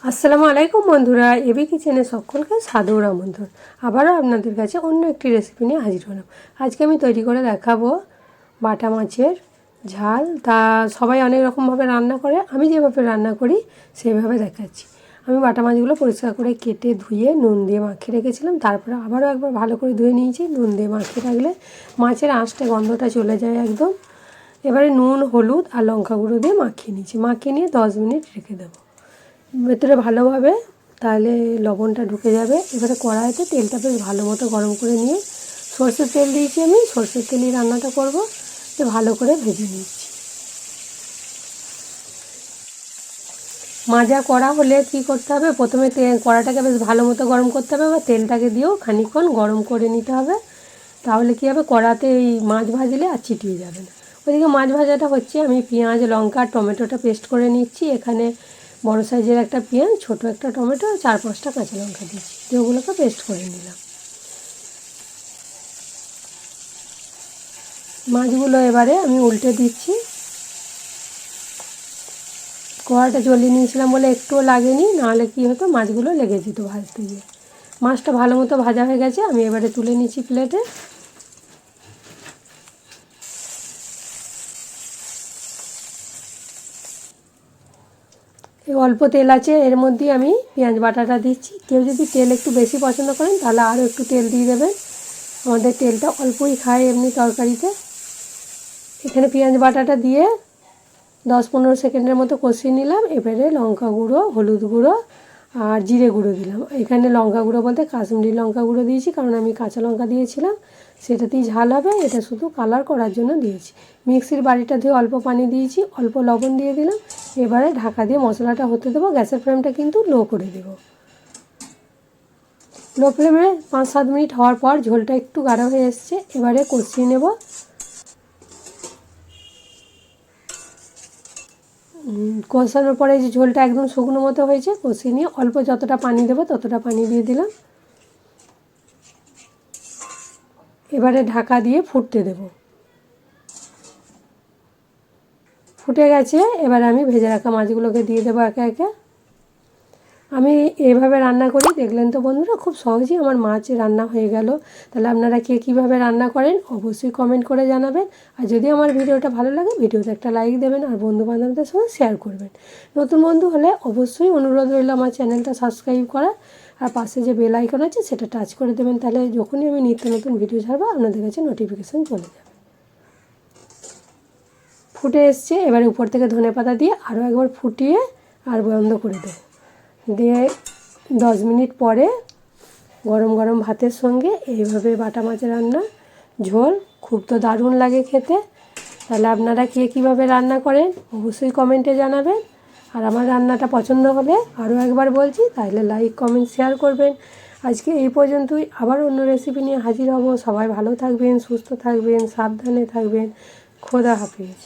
আসসালামু আলাইকুম বন্ধুরা, এবি কিচেনে সকলকে সাদর আমন্ত্রণ। আবারও আপনাদের কাছে অন্য একটি রেসিপি নিয়ে হাজির হলাম। আজকে আমি তৈরি করে দেখাবো বাটা মাছের ঝাল। তা সবাই অনেক রকমভাবে রান্না করে, আমি যেভাবে রান্না করি সেইভাবে দেখাচ্ছি। আমি বাটা মাছগুলো পরিষ্কার করে কেটে ধুয়ে নুন দিয়ে মাখিয়ে রেখেছিলাম। তারপরে আবারও একবার ভালো করে ধুয়ে নিয়েছি। নুন দিয়ে মাখিয়ে রাখলে মাছের আঁশটা গন্ধটা চলে যায় একদম। এবারে নুন, হলুদ আর লঙ্কা গুঁড়ো দিয়ে মাখিয়ে নিয়েছি। মাখিয়ে নিয়ে 10 মিনিট রেখে দেবো ভেতরে ভালোভাবে, তাহলে লবণটা ঢুকে যাবে। এবারে কড়াইতে তেলটা বেশ ভালো মতো গরম করে নিয়ে সরষের তেল দিয়েছি, আমি সরষের তেলেই রান্নাটা করব। তো ভালো করে ভেজে নিচ্ছি। মাজা কড়া হলে কি করতে হবে, প্রথমে কড়াটাকে বেশ ভালো মতো গরম করতে হবে, বা তেলটাকে দিয়েও খানিকক্ষণ গরম করে নিতে হবে। তাহলে কী হবে, কড়াতে এই মাছ ভাজলে আর চিটিয়ে যাবে না। ওইদিকে মাছ ভাজাটা হচ্ছে, আমি পেঁয়াজ, লঙ্কা, টমেটোটা পেস্ট করে নিচ্ছি। এখানে বড় সাইজের একটা পেঁয়াজ, ছোটো একটা টমেটো, 4-5টা কাঁচা লঙ্কা দিচ্ছি, যেগুলোকে পেস্ট করে নিলাম। মাছগুলো এবারে আমি উল্টে দিচ্ছি। কড়াটা জ্বলিয়ে নিয়েছিলাম বলে একটুও লাগেনি, নাহলে কী হতো, মাছগুলো লেগে যেত ভাজতে গিয়ে। মাছটা ভালো মতো ভাজা হয়ে গেছে, আমি এবারে তুলে নিচ্ছি প্লেটে। অল্প তেল আছে, এর মধ্যে আমি পেঁয়াজ বাটাটা দিচ্ছি। কেউ যদি তেল একটু বেশি পছন্দ করেন তাহলে আরও একটু তেল দিয়ে দেবেন। আমাদের তেলটা অল্পই খায় এমনি তরকারিতে। এখানে পেঁয়াজ বাটাটা দিয়ে 10-15 সেকেন্ডের মতো কষিয়ে নিলাম। এবারে লঙ্কা গুঁড়ো, হলুদ গুঁড়ো আর জিরে গুঁড়ো দিলাম। এখানে লঙ্কা গুঁড়ো বলতে কাশ্মীরি লঙ্কা গুঁড়ো দিয়েছি, কারণ আমি কাঁচা লঙ্কা দিয়েছিলাম, সেটাতেই ঝাল হবে। এটা শুধু কালার করার জন্য দিয়েছি। মিক্সির বাটিটা দিয়ে অল্প পানি দিয়েছি, অল্প লবণ দিয়ে দিলাম। এবারে ঢাকা দিয়ে মশলাটা হতে দেবো। গ্যাসের ফ্লেমটা কিন্তু লো করে দেবো। লো ফ্লেমে 5-7 মিনিট হওয়ার পর ঝোলটা একটু গাঢ় হয়ে এসছে। এবারে কষিয়ে নেব। কষানোর পরে যে ঝোলটা একদম শুকনো মতো হয়েছে, কষিয়ে নিয়ে অল্প যতটা পানি দেবো ততটা পানি দিয়ে দিলাম। এবারে ঢাকা দিয়ে ফুটতে দেব। ফুটে গেছে, এবারে আমি ভেজে রাখা মাছগুলোকে দিয়ে দেবো একে একে। আমি এইভাবে রান্না করি, দেখলেন তো বন্ধুরা, খুব সহজেই আমার মাছ রান্না হয়ে গেল। তাহলে আপনারা কে কীভাবে রান্না করেন অবশ্যই কমেন্ট করে জানাবেন। আর যদি আমার ভিডিওটা ভালো লাগে, ভিডিওতে একটা লাইক দেবেন আর বন্ধুবান্ধবদের সঙ্গে শেয়ার করবেন। নতুন বন্ধু হলে অবশ্যই অনুরোধ রইল আমার চ্যানেলটা সাবস্ক্রাইব করার, আর পাশে যে বেল আইকন আছে সেটা টাচ করে দেবেন। তাহলে যখনই আমি নিত্য নতুন ভিডিও ছাড়বো আপনাদের কাছে নোটিফিকেশান চলে যাবে। ফুটে এসছে, এবারে উপর থেকে ধনেপাতা দিয়ে আরও একবার ফুটিয়ে আর বন্ধ করে দেবো। দিয়ে 10 মিনিট পরে গরম গরম ভাতের সঙ্গে এইভাবে বাটা মাছ রান্না ঝোল খুব তো দারুণ লাগে খেতে। তাহলে আপনারা কে কীভাবে রান্না করেন অবশ্যই কমেন্টে জানাবেন। আর আমার রান্নাটা পছন্দ হলে আরও একবার বলছি, তাহলে লাইক, কমেন্ট, শেয়ার করবেন। আজকে এই পর্যন্তই, আবার অন্য রেসিপি নিয়ে হাজির হব। সবাই ভালো থাকবেন, সুস্থ থাকবেন, সাবধানে থাকবেন। খোদা হাফেজ।